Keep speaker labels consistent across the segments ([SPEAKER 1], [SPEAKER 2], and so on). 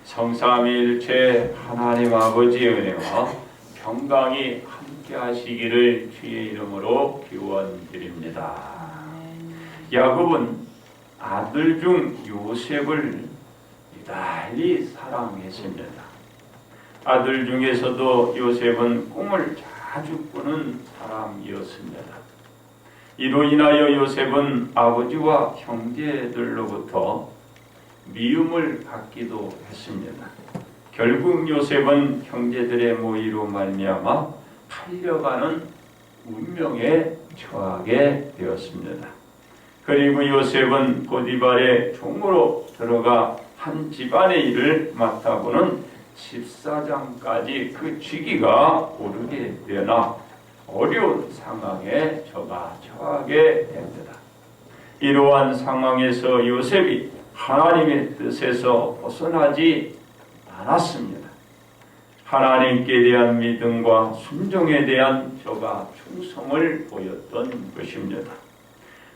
[SPEAKER 1] 성삼위일체 하나님 아버지의 은혜와 평강이 함께 하시기를 주의 이름으로 기원드립니다. 야곱은 아들 중 요셉을 달리 사랑했습니다. 아들 중에서도 요셉은 꿈을 자주 꾸는 사람이었습니다. 이로 인하여 요셉은 아버지와 형제들로부터 미움을 받기도 했습니다. 결국 요셉은 형제들의 모의로 말미암아 팔려가는 운명에 처하게 되었습니다. 그리고 요셉은 보디발의 종으로 들어가 한 집안의 일을 맡아보는 14장까지 그 직위가 오르게 되나 어려운 상황에 처하게 됩니다. 이러한 상황에서 요셉이 하나님의 뜻에서 벗어나지 않았습니다. 하나님께 대한 믿음과 순종에 대한 충성을 보였던 것입니다.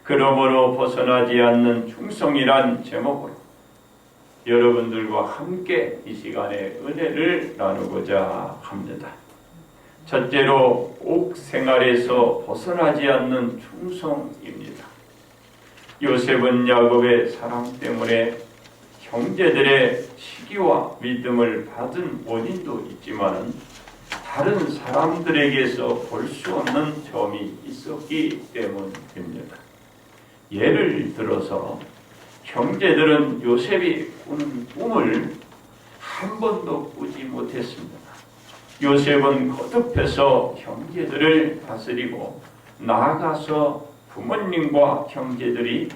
[SPEAKER 1] 그러므로 벗어나지 않는 충성이란 제목으로 여러분들과 함께 이 시간에 은혜를 나누고자 합니다. 첫째로 옥 생활에서 벗어나지 않는 충성입니다. 요셉은 야곱의 사랑 때문에 형제들의 시기와 믿음을 받은 원인도 있지만 다른 사람들에게서 볼 수 없는 점이 있었기 때문입니다. 예를 들어서 형제들은 요셉이 꾸는 꿈을 한 번도 꾸지 못했습니다. 요셉은 거듭해서 형제들을 다스리고 나아가서 부모님과 형제들이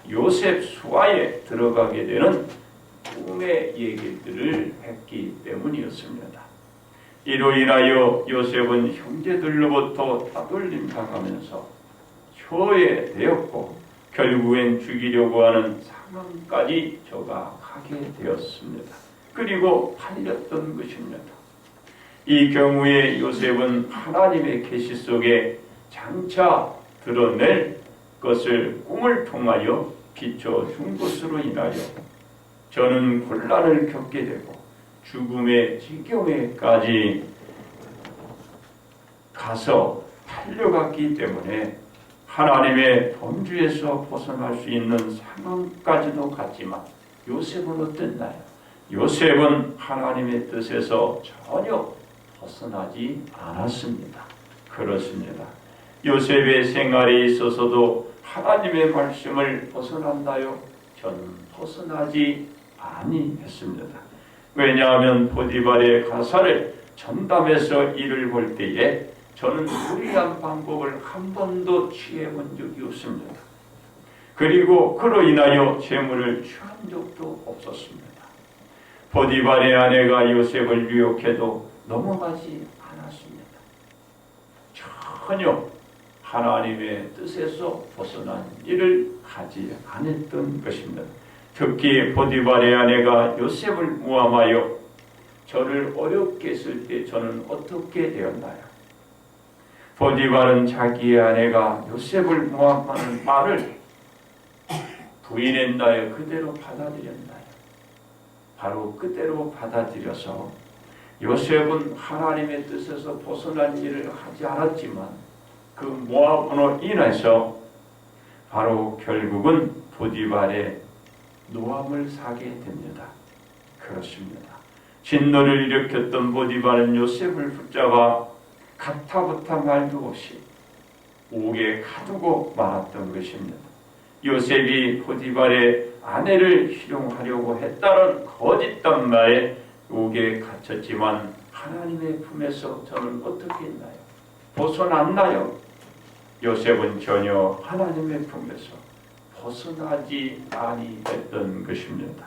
[SPEAKER 1] 요셉 수하에 들어가게 되는 꿈의 얘기들을 했기 때문이었습니다. 이로 인하여 요셉은 형제들로부터 따돌림 당하면서 초해되었고 결국엔 죽이려고 하는 상황까지 가게 되었습니다. 그리고 팔렸던 것입니다. 이 경우에 요셉은 하나님의 계시 속에 장차 드러낼 것을 꿈을 통하여 비춰준 것으로 인하여 저는 곤란을 겪게 되고 죽음의 지경에까지 가서 팔려갔기 때문에 하나님의 범주에서 벗어날 수 있는 상황까지도 갔지만 요셉은 어땠나요? 요셉은 하나님의 뜻에서 전혀 벗어나지 않았습니다. 그렇습니다. 요셉의 생활에 있어서도 하나님의 말씀을 벗어났나요? 저는 벗어나지 아니했습니다. 왜냐하면 보디발의 가사를 전담해서 일을 볼 때에 저는 무리한 방법을 한 번도 취해본 적이 없습니다. 그리고 그로 인하여 재물을 취한 적도 없었습니다. 보디발의 아내가 요셉을 유혹해도 넘어가지 않았습니다. 전혀 하나님의 뜻에서 벗어난 일을 하지 않았던 것입니다. 특히 보디발의 아내가 요셉을 모함하여 저를 어렵게 했을 때 저는 어떻게 되었나요? 보디발은 자기의 아내가 요셉을 모함하는 말을 부인했나요? 그대로 받아들였나요? 바로 그대로 받아들여서 요셉은 하나님의 뜻에서 벗어난 일을 하지 않았지만 그 모함으로 인해서 바로 결국은 보디발의 노함을 사게 됩니다. 그렇습니다. 진노를 일으켰던 보디발은 요셉을 붙잡아 가타부타 말도 없이 옥에 가두고 말았던 것입니다. 요셉이 보디발의 아내를 희롱하려고 했다는 거짓 담마에 옥에 갇혔지만 하나님의 품에서 저는 어떻게 했나요? 벗어났나요? 요셉은 전혀 하나님의 품에서 벗어나지 아니했던 것입니다.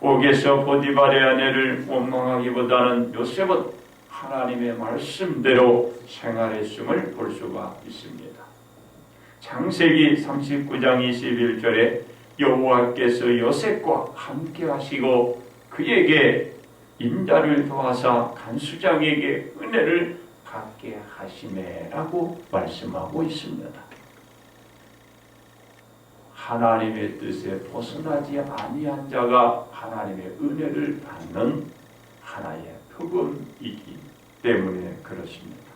[SPEAKER 1] 옥에서 보디발의 아내를 원망하기보다는 요셉은 하나님의 말씀대로 생활했음을 볼 수가 있습니다. 창세기 39장 21절에 여호와께서 요셉과 함께 하시고 그에게 인자를 도하사 간수장에게 은혜를 받게 하시매라고 말씀하고 있습니다. 하나님의 뜻에 벗어나지 아니한 자가 하나님의 은혜를 받는 하나의 표본이기 때문에 그렇습니다.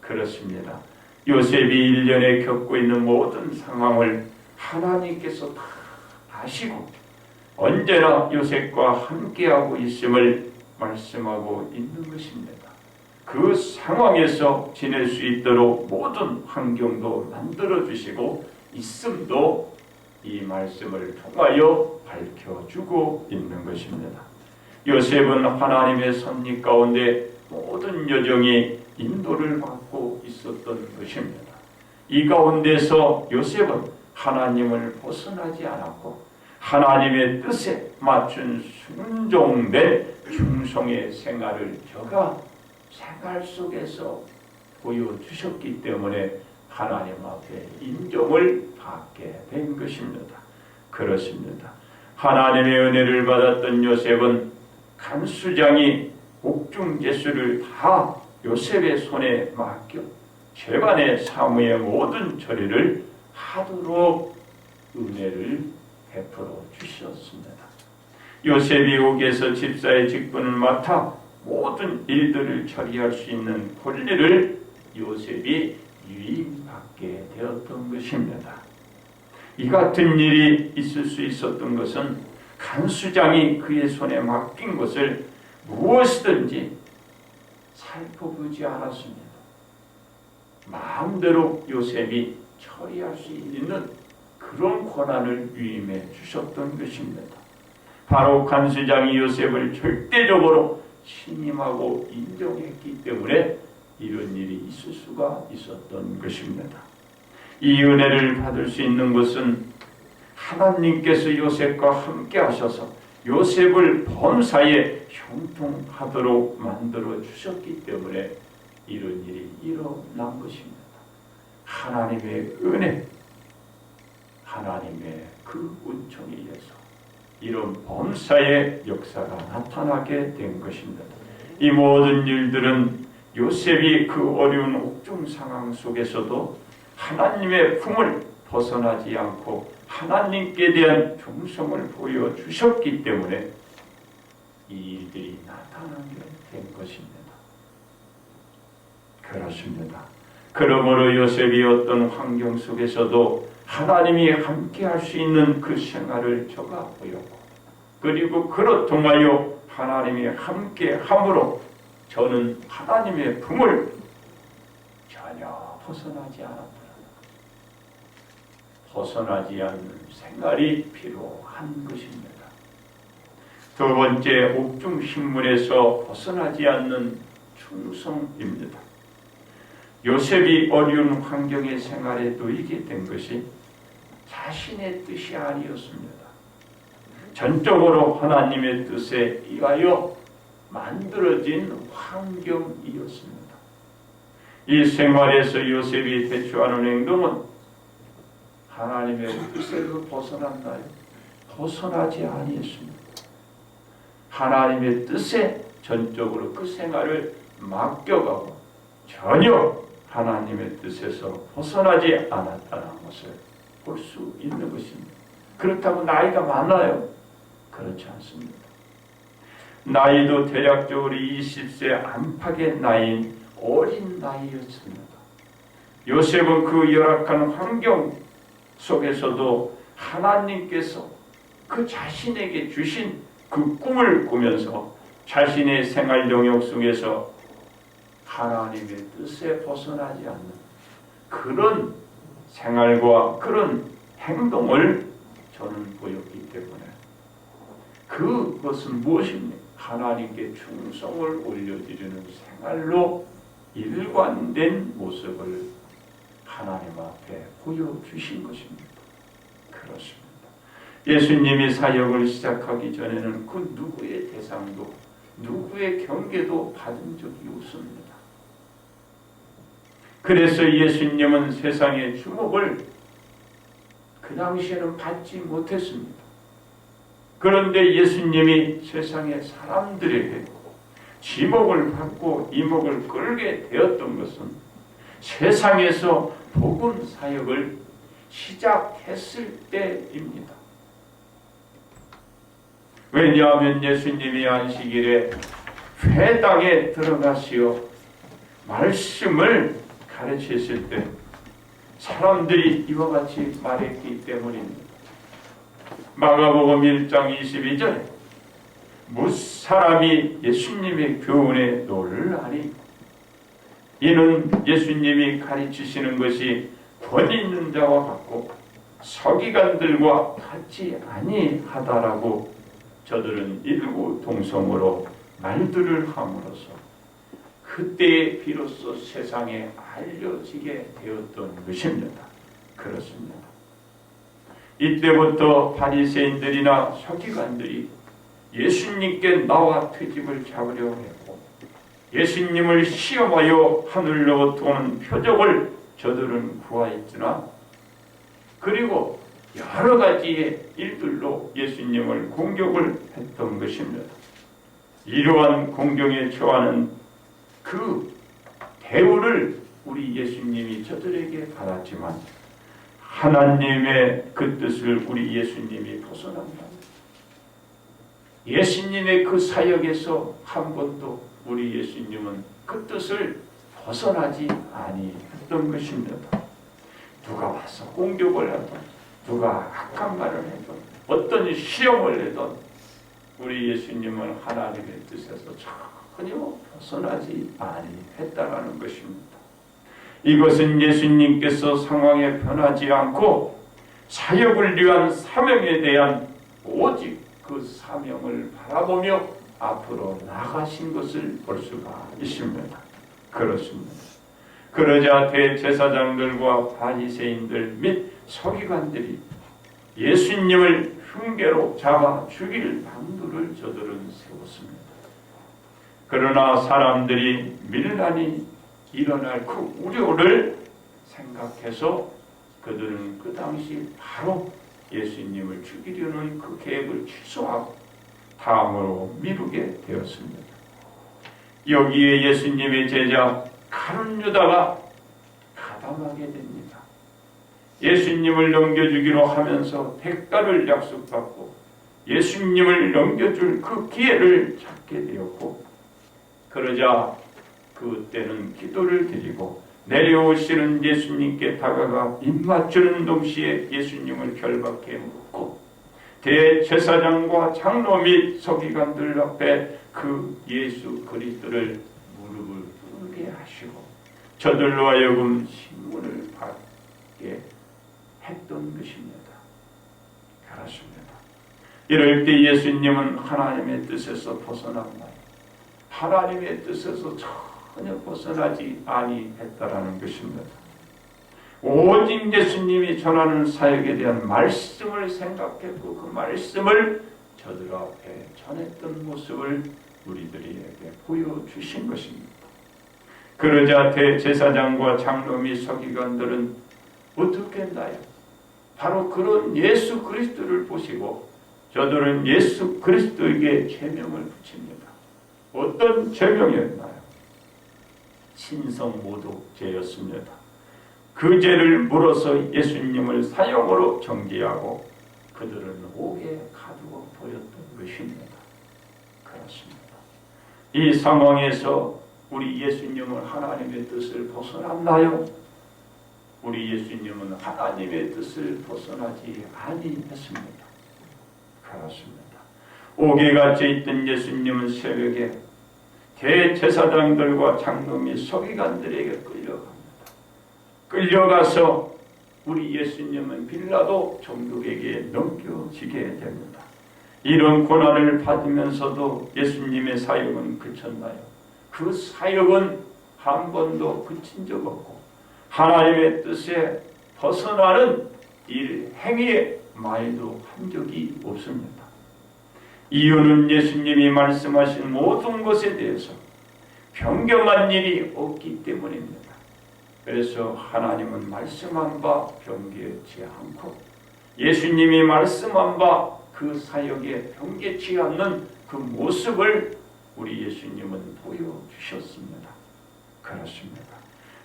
[SPEAKER 1] 그렇습니다. 요셉이 1년에 겪고 있는 모든 상황을 하나님께서 다 아시고 언제나 요셉과 함께하고 있음을 말씀하고 있는 것입니다. 그 상황에서 지낼 수 있도록 모든 환경도 만들어주시고 있음도 이 말씀을 통하여 밝혀주고 있는 것입니다. 요셉은 하나님의 섭리 가운데 모든 여정이 인도를 받고 있었던 것입니다. 이 가운데서 요셉은 하나님을 벗어나지 않았고 하나님의 뜻에 맞춘 순종된 충성의 생활을 저가 생활 속에서 보여주셨기 때문에 하나님 앞에 인정을 받게 된 것입니다. 그렇습니다. 하나님의 은혜를 받았던 요셉은 간수장이 옥중제수를 다 요셉의 손에 맡겨 재반의 사무의 모든 처리를 하도록 은혜를 베풀어 주셨습니다. 요셉이 옥에서 집사의 직분을 맡아 모든 일들을 처리할 수 있는 권리를 요셉이 위임받게 되었던 것입니다. 이 같은 일이 있을 수 있었던 것은 간수장이 그의 손에 맡긴 것을 무엇이든지 살펴보지 않았습니다. 마음대로 요셉이 처리할 수 있는 그런 권한을 위임해 주셨던 것입니다. 바로 간수장이 요셉을 절대적으로 신임하고 인정했기 때문에 이런 일이 있을 수가 있었던 것입니다. 이 은혜를 받을 수 있는 것은 하나님께서 요셉과 함께 하셔서 요셉을 범사에 형통하도록 만들어 주셨기 때문에 이런 일이 일어난 것입니다. 하나님의 은혜, 하나님의 그 은총에 의해서 이런 범사의 역사가 나타나게 된 것입니다. 이 모든 일들은 요셉이 그 어려운 옥중 상황 속에서도 하나님의 품을 벗어나지 않고 하나님께 대한忠성을 보여주셨기 때문에 이 일들이 나타나게 된 것입니다. 그렇습니다. 그러므로 요셉이 어떤 환경 속에서도 하나님이 함께 할 수 있는 그 생활을 저가 보였고 그리고 그로 통하여 하나님이 함께 함으로 저는 하나님의 품을 전혀 벗어나지 않았더라. 벗어나지 않는 생활이 필요한 것입니다. 두 번째, 옥중 식문에서 벗어나지 않는 충성입니다. 요셉이 어려운 환경의 생활에 놓이게 된 것이 자신의 뜻이 아니었습니다. 전적으로 하나님의 뜻에 의하여 만들어진 환경이었습니다. 이 생활에서 요셉이 대처하는 행동은 하나님의 뜻에서 벗어났나요? 벗어나지 아니했습니다. 하나님의 뜻에 전적으로 그 생활을 맡겨가고 전혀 하나님의 뜻에서 벗어나지 않았다는 것을 볼 수 있는 것입니다. 그렇다고 나이가 많아요? 그렇지 않습니다. 나이도 대략적으로 20세 안팎의 나이인 어린 나이였습니다. 요셉은 그 열악한 환경 속에서도 하나님께서 그 자신에게 주신 그 꿈을 꾸면서 자신의 생활 영역 속에서 하나님의 뜻에 벗어나지 않는 그런 생활과 그런 행동을 저는 보였기 때문에 그것은 무엇입니까? 하나님께 충성을 올려드리는 생활로 일관된 모습을 하나님 앞에 보여주신 것입니다. 그렇습니다. 예수님이 사역을 시작하기 전에는 그 누구의 대상도 누구의 경계도 받은 적이 없습니다. 그래서 예수님은 세상의 주목을 그 당시에는 받지 못했습니다. 그런데 예수님이 세상의 사람들에게 지목을 받고 이목을 끌게 되었던 것은 세상에서 복음 사역을 시작했을 때입니다. 왜냐하면 예수님이 안식일에 회당에 들어가시어 말씀을 가르치실 때 사람들이 이와 같이 말했기 때문입니다. 마가복음 1장 22절에 무사람이 예수님의 교훈에 놀라니 이는 예수님이 가르치시는 것이 권위 있는 자와 같고 서기관들과 같지 아니하다라고 저들은 일구동성으로 말들을 함으로써 그때에 비로소 세상에 알려지게 되었던 것입니다. 그렇습니다. 이때부터 바리새인들이나 서기관들이 예수님께 나와 트집을 잡으려고 했고 예수님을 시험하여 하늘로부터 오는 표적을 저들은 구하였으나 그리고 여러 가지의 일들로 예수님을 공격을 했던 것입니다. 이러한 공격에 처하는 그 대우를 우리 예수님이 저들에게 받았지만 하나님의 그 뜻을 우리 예수님이 벗어납니다. 예수님의 그 사역에서 한 번도 우리 예수님은 그 뜻을 벗어나지 아니했던 것입니다. 누가 와서 공격을 하든 누가 악한 말을 해든 어떤 시험을 내든 우리 예수님은 하나님의 뜻에서 전혀 벗어나지 아니했다라는 것입니다. 이것은 예수님께서 상황에 변하지 않고 사역을 위한 사명에 대한 오직 그 사명을 바라보며 앞으로 나가신 것을 볼 수가 있습니다. 그렇습니다. 그러자 대제사장들과 바리새인들 및 서기관들이 예수님을 흉계로 잡아 죽일 방도를 저들은 세웠습니다. 그러나 사람들이 밀란이 일어날 그 우려를 생각해서 그들은 그 당시 바로 예수님을 죽이려는 그 계획을 취소하고 다음으로 미루게 되었습니다. 여기에 예수님의 제자 가룟 유다가 가담하게 됩니다. 예수님을 넘겨주기로 하면서 대가를 약속받고 예수님을 넘겨줄 그 기회를 찾게 되었고 그러자 그때는 기도를 드리고 내려오시는 예수님께 다가가 입맞추는 동시에 예수님을 결박해 묻고 대제사장과 장로 및 서기관들 앞에 그 예수 그리스도를 무릎을 꿇게 하시고 저들로 하여금 신문을 받게 했던 것입니다. 그렇습니다. 이럴 때 예수님은 하나님의 뜻에서 벗어났나요? 하나님의 뜻에서 전혀 벗어나지 아니했다라는 것입니다. 오직 예수님이 전하는 사역에 대한 말씀을 생각했고 그 말씀을 저들 앞에 전했던 모습을 우리들에게 보여주신 것입니다. 그러자 대제사장과 장로 및 서기관들은 어떻게 했나요? 바로 그런 예수 그리스도를 보시고 저들은 예수 그리스도에게 제명을 붙입니다. 어떤 제명이었나요? 신성모독죄였습니다. 그 죄를 물어서 예수님을 사형으로 정죄하고 그들은 옥에 가두어 보였던 것입니다. 그렇습니다. 이 상황에서 우리 예수님은 하나님의 뜻을 벗어났나요? 우리 예수님은 하나님의 뜻을 벗어나지 아니했습니다. 그렇습니다. 옥에 갇혀 있던 예수님은 새벽에 대제사장들과 장로 및 서기관들에게 끌려갑니다. 끌려가서 우리 예수님은 빌라도 총독에게 넘겨지게 됩니다. 이런 고난을 받으면서도 예수님의 사역은 그쳤나요? 그 사역은 한 번도 그친 적 없고 하나님의 뜻에 벗어나는 일 행위에 말도 한 적이 없습니다. 이유는 예수님이 말씀하신 모든 것에 대해서 변경한 일이 없기 때문입니다. 그래서 하나님은 말씀한 바 변개치 않고 예수님이 말씀한 바 그 사역에 변개치 않는 그 모습을 우리 예수님은 보여주셨습니다. 그렇습니다.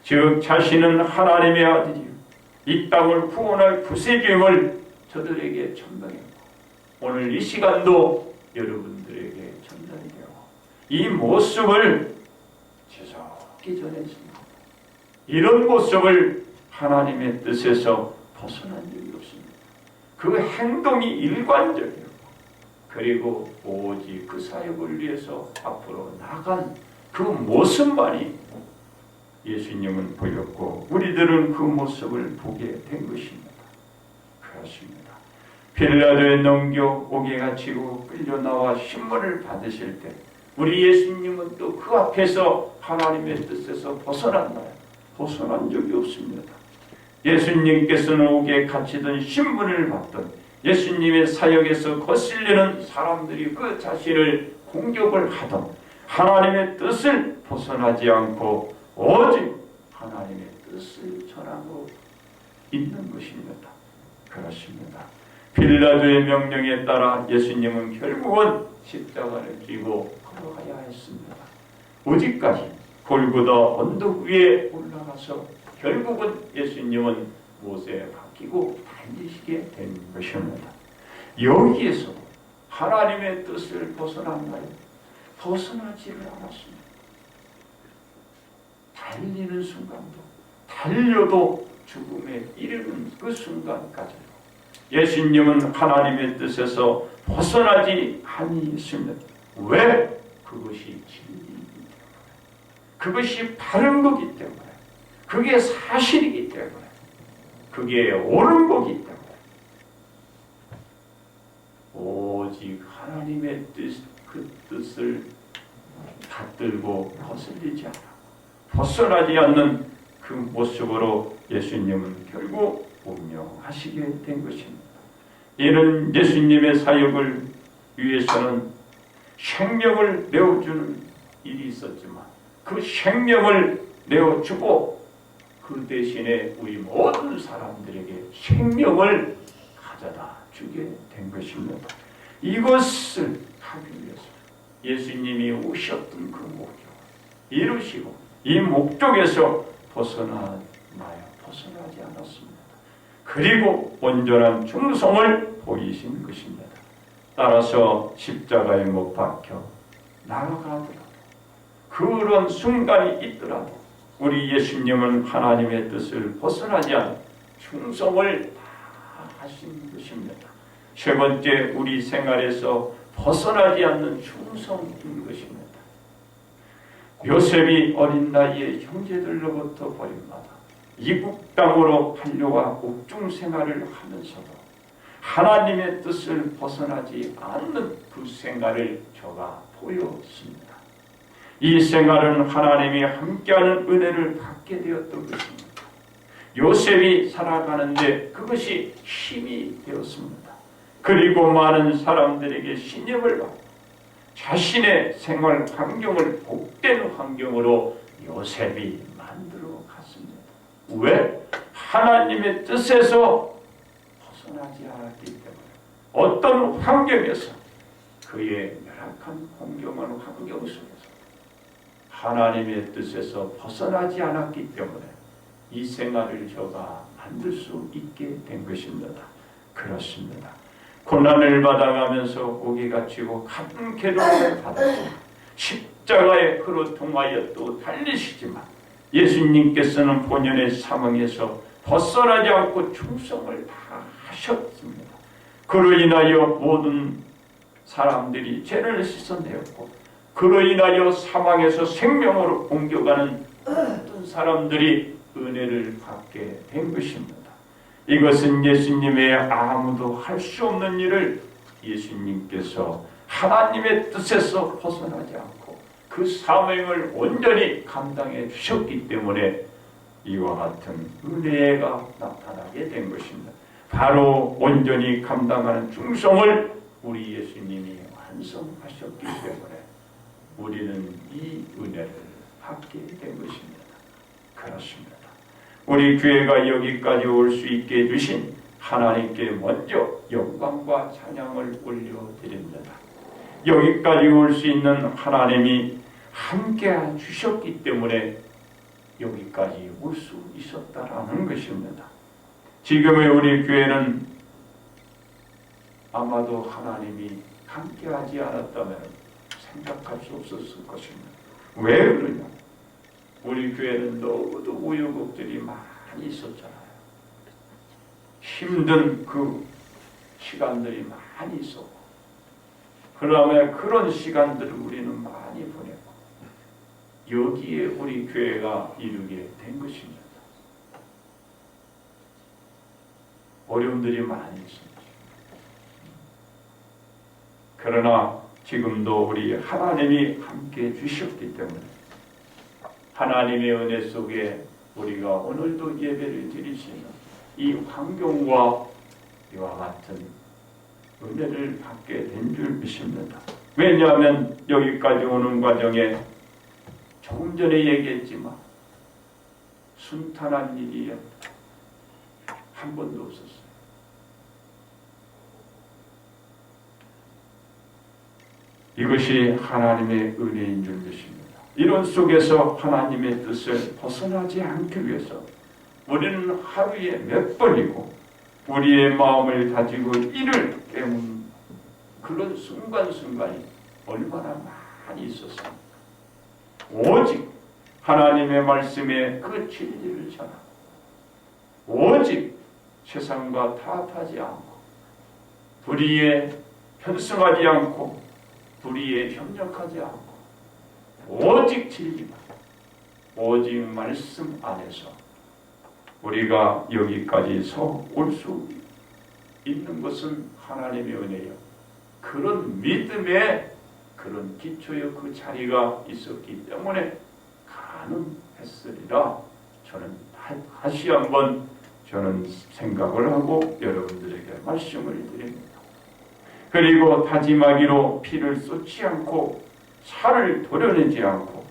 [SPEAKER 1] 즉 자신은 하나님의 아들이요 이 땅을 구원할 구세주임을 저들에게 전달했고 오늘 이 시간도 여러분들에게 전달이 되고 이 모습을 지속히 전했습니다. 이런 모습을 하나님의 뜻에서 벗어난 적이 없습니다. 그 행동이 일관적이고 그리고 오직 그 사역을 위해서 앞으로 나간 그 모습만이 예수님은 보였고 우리들은 그 모습을 보게 된 것입니다. 그렇습니다. 빌라도에 넘겨오게 갇히고 끌려나와 신문을 받으실 때 우리 예수님은 또 그 앞에서 하나님의 뜻에서 벗어났나요? 벗어난 적이 없습니다. 예수님께서는 옥에 갇히던 신문을 받던 예수님의 사역에서 거슬리는 사람들이 그 자신을 공격을 하던 하나님의 뜻을 벗어나지 않고 오직 하나님의 뜻을 전하고 있는 것입니다. 그렇습니다. 빌라도의 명령에 따라 예수님은 결국은 십자가를 쥐고 걸어가야 했습니다. 어디까지? 골고다 언덕 위에 올라가서 결국은 예수님은 못에 박히고 달리시게 된 것입니다. 여기에서 하나님의 뜻을 벗어났나요? 벗어나지를 않았습니다. 달리는 순간도 달려도 죽음에 이르는 그 순간까지 예수님은 하나님의 뜻에서 벗어나지 아니했습니다. 왜? 그것이 진리이기 때문에 그것이 바른 거기 때문에 그게 사실이기 때문에 그게 옳은 거기 때문에 오직 하나님의 그 뜻을 받들고 거슬리지 않아 벗어나지 않는 그 모습으로 예수님은 결국 운명하시게 된 것입니다. 이는 예수님의 사역을 위해서는 생명을 내어주는 일이 있었지만 그 생명을 내어주고 그 대신에 우리 모든 사람들에게 생명을 가져다 주게 된 것입니다. 이것을 하기 위해서 예수님이 오셨던 그 목적을 이루시고 이 목적에서 벗어나지 않았습니다. 그리고 온전한 충성을 보이신 것입니다. 따라서 십자가에 못 박혀 나아가더라도 그런 순간이 있더라도 우리 예수님은 하나님의 뜻을 벗어나지 않은 충성을 다 하신 것입니다. 세 번째 우리 생활에서 벗어나지 않는 충성인 것입니다. 요셉이 어린 나이에 형제들로부터 버림받아 이국 땅으로 달려와 옥중 생활을 하면서도 하나님의 뜻을 벗어나지 않는 그 생활을 저가 보였습니다. 이 생활은 하나님이 함께하는 은혜를 받게 되었던 것입니다. 요셉이 살아가는데 그것이 힘이 되었습니다. 그리고 많은 사람들에게 신임을 받고 자신의 생활 환경을 복된 환경으로 요셉이 만들어 갔습니다. 왜? 하나님의 뜻에서 벗어나지 않았기 때문에 어떤 환경에서 그의 열악한 환경 속에서 하나님의 뜻에서 벗어나지 않았기 때문에 이 생활을 저가 만들 수 있게 된 것입니다. 그렇습니다. 고난을 받아가면서 옥에 갇히고 같은 괴로움을 받았지만 십자가에 그로 통하여 또 달리시지만 예수님께서는 본연의 상황에서 벗어나지 않고 충성을 다 하셨습니다. 그로 인하여 모든 사람들이 죄를 씻어내었고 그로 인하여 사망에서 생명으로 옮겨가는 모든 사람들이 은혜를 받게 된 것입니다. 이것은 예수님의 아무도 할 수 없는 일을 예수님께서 하나님의 뜻에서 벗어나지 않고 그 사명을 온전히 감당해 주셨기 때문에 이와 같은 은혜가 나타나게 된 것입니다. 바로 온전히 감당하는 충성을 우리 예수님이 완성하셨기 때문에 우리는 이 은혜를 받게 된 것입니다. 그렇습니다. 우리 교회가 여기까지 올 수 있게 해주신 하나님께 먼저 영광과 찬양을 올려드립니다. 여기까지 올 수 있는 하나님이 함께 주셨기 때문에 여기까지 올 수 있었다라는 것입니다. 지금의 우리 교회는 아마도 하나님이 함께하지 않았다면 생각할 수 없었을 것입니다. 왜 그러냐? 우리 교회는 너무도 우여곡절이 많이 있었잖아요. 힘든 그 시간들이 많이 있었고, 그다음에 그런 시간들을 우리는 많이 보냈고, 여기에 우리 교회가 이르게 된 것입니다. 어려움들이 많이 있습니다. 그러나 지금도 우리 하나님이 함께 주셨기 때문에 하나님의 은혜 속에 우리가 오늘도 예배를 드릴 수 있는 이 환경과 이와 같은 은혜를 받게 된 줄 믿습니다. 왜냐하면 여기까지 오는 과정에 조금 전에 얘기했지만 순탄한 일이 한 번도 없었어요. 이것이 하나님의 은혜인 줄 믿습니다. 이런 속에서 하나님의 뜻을 벗어나지 않기 위해서 우리는 하루에 몇 번이고 우리의 마음을 가지고 이를 깨문 그런 순간순간이 얼마나 많이 있었습니까? 오직 하나님의 말씀에 그 진리를 전하고 오직 세상과 타협하지 않고 불의에 편승하지 않고 불의에 협력하지 않고 오직 진리만 오직 말씀 안에서 우리가 여기까지서 올 수 있는 것은 하나님의 은혜요. 그런 믿음의 그런 기초의 그 자리가 있었기 때문에 가능했으리라 저는 다시 한번 저는 생각을 하고 여러분들에게 말씀을 드립니다. 그리고 다짐하기로 피를 쏟지 않고 살을 도려내지 않고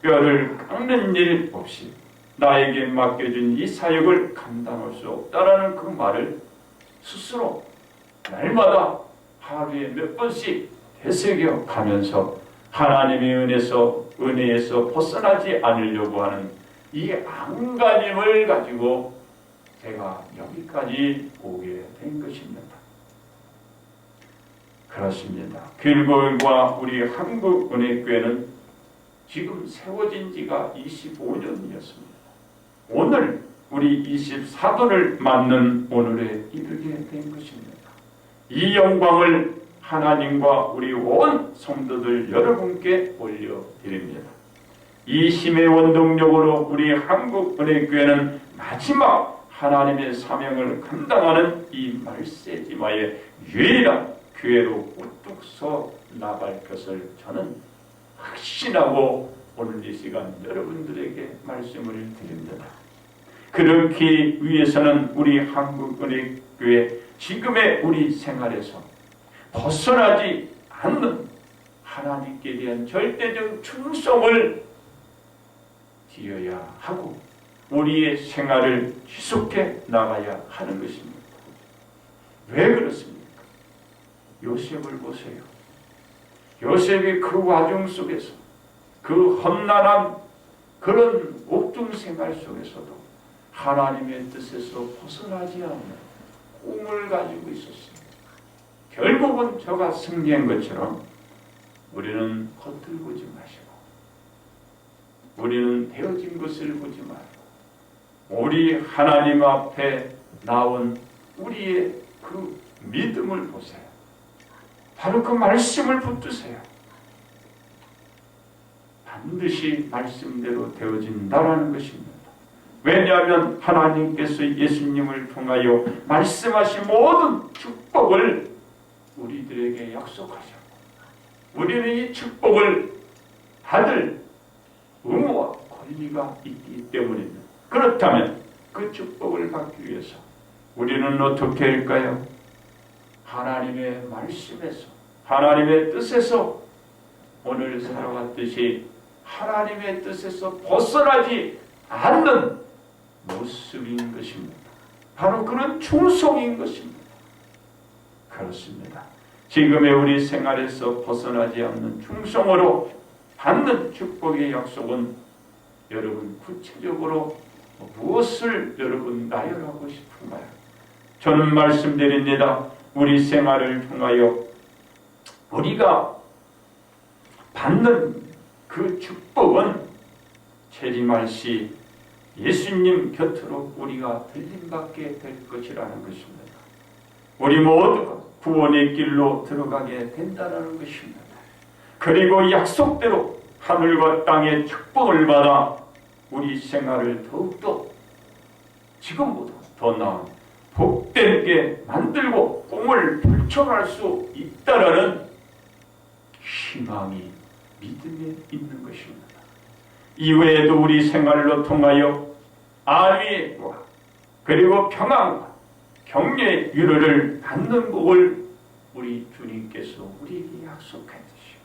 [SPEAKER 1] 뼈를 깎는 일 없이 나에게 맡겨진 이 사역을 감당할 수 없다라는 그 말을 스스로 날마다 하루에 몇 번씩 되새겨 가면서 하나님의 은혜에서 벗어나지 않으려고 하는 이 안간힘을 가지고 제가 여기까지 오게 된 것입니다. 그렇습니다. 길고일과 우리 한국은혜교회는 지금 세워진 지가 25년이었습니다. 오늘 우리 24도를 맞는 오늘에 이르게 된 것입니다. 이 영광을 하나님과 우리 온 성도들 여러분께 올려드립니다. 이 힘의 원동력으로 우리 한국은혜교회는 마지막 하나님의 사명을 감당하는 이 말세지마의 유일한 교회로 우뚝 서 나갈 것을 저는 확신하고 오늘 이 시간 여러분들에게 말씀을 드립니다. 그렇기 위해서는 우리 한국은혜교회 지금의 우리 생활에서 벗어나지 않는 하나님께 대한 절대적 충성을 지어야 하고 우리의 생활을 지속해 나가야 하는 것입니다. 왜 그렇습니까? 요셉을 보세요. 요셉이 그 와중 속에서 그 험난한 그런 옥중 생활 속에서도 하나님의 뜻에서 벗어나지 않는 꿈을 가지고 있었습니다. 결국은 저가 승리한 것처럼 우리는 겉을 보지 마시고 우리는 되어진 것을 보지 말고 우리 하나님 앞에 나온 우리의 그 믿음을 보세요. 바로 그 말씀을 붙드세요. 반드시 말씀대로 되어진다라는 것입니다. 왜냐하면 하나님께서 예수님을 통하여 말씀하신 모든 축복을 우리들에게 약속하셨고 우리는 이 축복을 받을 의무와 권리가 있기 때문입니다. 그렇다면 그 축복을 받기 위해서 우리는 어떻게 할까요? 하나님의 말씀에서 하나님의 뜻에서 오늘 살아갔듯이 하나님의 뜻에서 벗어나지 않는 모습인 것입니다. 바로 그런 충성인 것입니다. 그렇습니다. 지금의 우리 생활에서 벗어나지 않는 충성으로 받는 축복의 약속은 여러분 구체적으로 무엇을 여러분 나열하고 싶은가요? 저는 말씀드립니다. 우리 생활을 통하여 우리가 받는 그 축복은 재림할 시 예수님 곁으로 우리가 들림받게 될 것이라는 것입니다. 우리 모두가 구원의 길로 들어가게 된다는 것입니다. 그리고 약속대로 하늘과 땅의 축복을 받아 우리 생활을 더욱더 지금보다 더 나은 복되게 만들고 꿈을 펼쳐갈 수 있다라는 희망이 믿음에 있는 것입니다. 이외에도 우리 생활로 통하여 안위와 그리고 평안과 격려의 위로를 받는 복을 우리 주님께서 우리에게 약속했듯이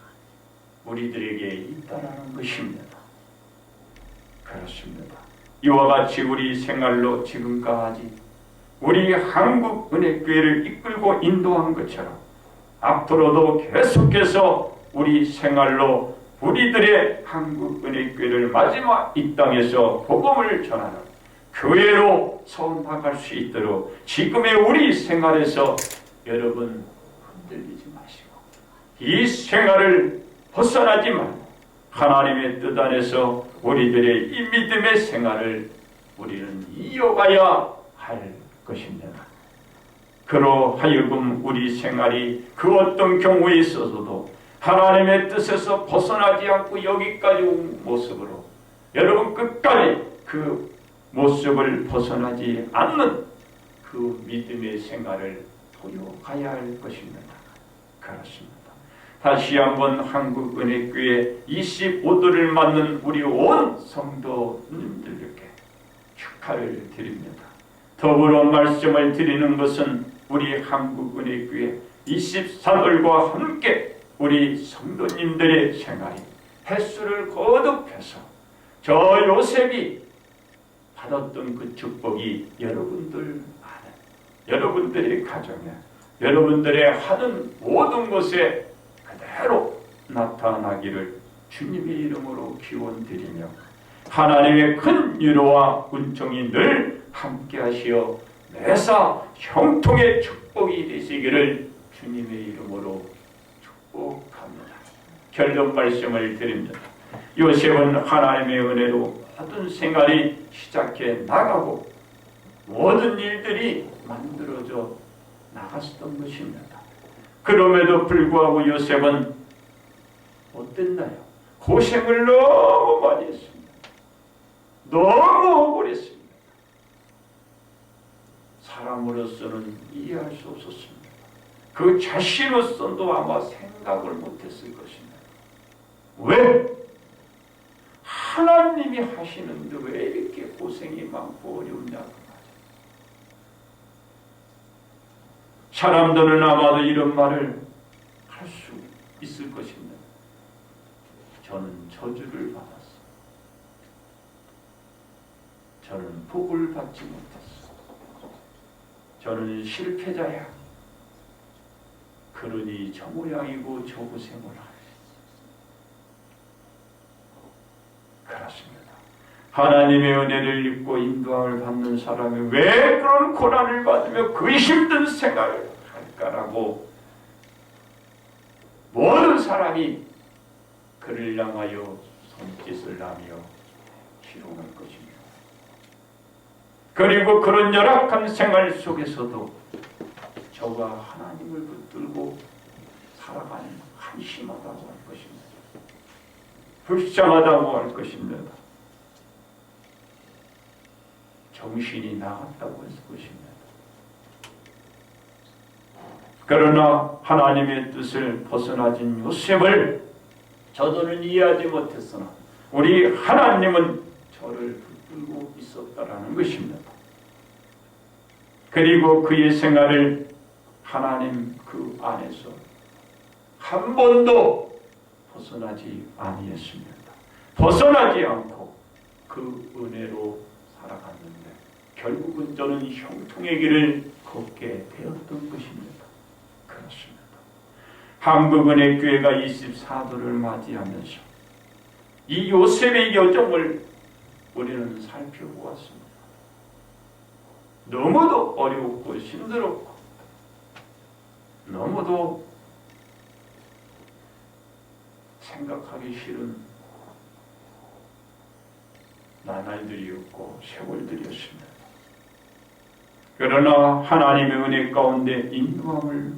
[SPEAKER 1] 우리들에게 있다라는 것입니다. 그렇습니다. 이와 같이 우리 생활로 지금까지 우리 한국은혜교회를 이끌고 인도한 것처럼 앞으로도 계속해서 우리 생활로 우리들의 한국은혜교회를 마지막 이 땅에서 복음을 전하는 교회로 서나갈 수 있도록 지금의 우리 생활에서 여러분 흔들리지 마시고 이 생활을 벗어나지 말고 하나님의 뜻 안에서 우리들의 이 믿음의 생활을 우리는 이어가야 할 것입니다. 그러하여금 우리 생활이 그 어떤 경우에 있어서도 하나님의 뜻에서 벗어나지 않고 여기까지 온 모습으로 여러분 끝까지 그 모습을 벗어나지 않는 그 믿음의 생활을 보여가야 할 것입니다. 그렇습니다. 다시 한번 한국은혜교회 25도를 맞는 우리 온 성도님들께 축하를 드립니다. 더불어 말씀을 드리는 것은 우리 한국은혜교회 24돌과 함께 우리 성도님들의 생활이 횟수를 거듭해서 저 요셉이 받았던 그 축복이 여러분들 안에, 여러분들의 가정에, 여러분들의 하는 모든 것에 그대로 나타나기를 주님의 이름으로 기원드리며 하나님의 큰 위로와 은총이 늘 함께 하시어 매사 형통의 축복이 되시기를 주님의 이름으로 축복합니다. 결론 말씀을 드립니다. 요셉은 하나님의 은혜로 모든 생활이 시작해 나가고 모든 일들이 만들어져 나갔던 것입니다. 그럼에도 불구하고 요셉은 어땠나요? 고생을 너무 많이 했습니다. 너무 억울했습니다. 사람으로서는 이해할 수 없었습니다. 그 자신으로서도 아마 생각을 못했을 것입니다. 왜? 하나님이 하시는데 왜 이렇게 고생이 많고 어렵냐고. 사람들은 아마도 이런 말을 할 수 있을 것입니다. 저는 저주를 받았어. 저는 복을 받지 못했어. 저는 실패자야. 그러니 저 모양이고 저 고생을 하지. 그렇습니다. 하나님의 은혜를 입고 인도함을 받는 사람이 왜 그런 고난을 받으며 그 힘든 생활을 할까라고 모든 사람이 그를 향하여 손짓을 하며 희롱할 것입니다. 그리고 그런 열악한 생활 속에서도 저가 하나님을 붙들고 살아가는 한심하다고 할 것입니다. 불쌍하다고 할 것입니다. 정신이 나갔다고 했을 것입니다. 그러나 하나님의 뜻을 벗어나진 요셉을 저들은 이해하지 못했으나 우리 하나님은 저를 붙들고 있었다라는 것입니다. 그리고 그의 생활을 하나님 그 안에서 한 번도 벗어나지 아니했습니다. 벗어나지 않고 그 은혜로 살아갔는데 결국은 저는 형통의 길을 걷게 되었던 것입니다. 그렇습니다. 한국은혜교회가 24도를 맞이하면서 이 요셉의 여정을 우리는 살펴보았습니다. 너무도 어렵고 힘들었고 너무도 생각하기 싫은 나날들이었고 세월들이었습니다. 그러나 하나님의 은혜 가운데 인도함을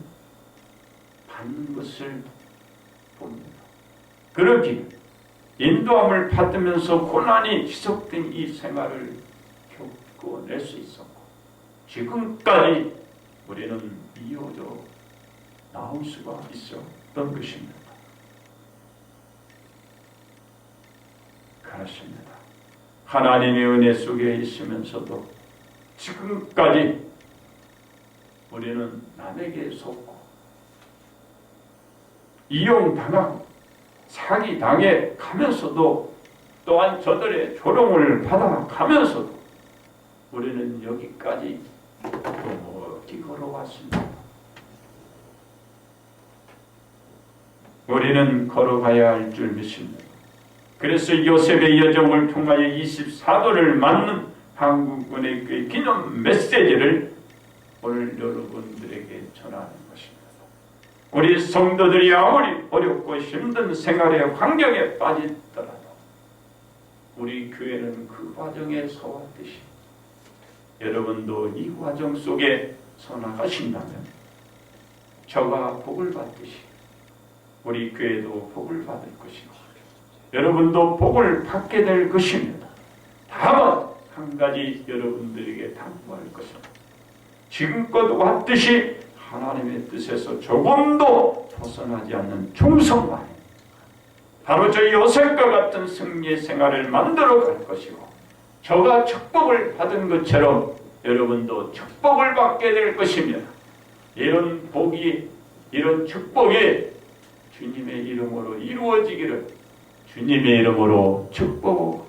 [SPEAKER 1] 받는 것을 봅니다. 그러기에 인도함을 받으면서 고난이 지속된 이 생활을 겪어낼 수 있었고 지금까지 우리는 이어져 나올 수가 있었던 것입니다. 그렇습니다. 하나님의 은혜 속에 있으면서도 지금까지 우리는 남에게 속고 이용당하고 사기당해 가면서도 또한 저들의 조롱을 받아가면서도 우리는 여기까지 묵묵히 걸어왔습니다. 우리는 걸어가야 할 줄 믿습니다. 그래서 요셉의 여정을 통하여 24도를 맞는 한국은의 그 기념 메시지를 오늘 여러분들에게 전하는 것입니다. 우리 성도들이 아무리 어렵고 힘든 생활의 환경에 빠지더라도 우리 교회는 그 과정에 서왔듯이 여러분도 이 과정 속에 서나가신다면 저가 복을 받듯이 우리 교회도 복을 받을 것이고 여러분도 복을 받게 될 것입니다. 다만 한 가지 여러분들에게 당부할 것입니다. 지금껏 왔듯이 하나님의 뜻에서 조금도 벗어나지 않는 충성만 바로 저 요셉과 같은 승리의 생활을 만들어 갈 것이고 저가 축복을 받은 것처럼 여러분도 축복을 받게 될 것입니다. 이런 복이 이런 축복이 주님의 이름으로 이루어지기를 주님의 이름으로 축복합니다.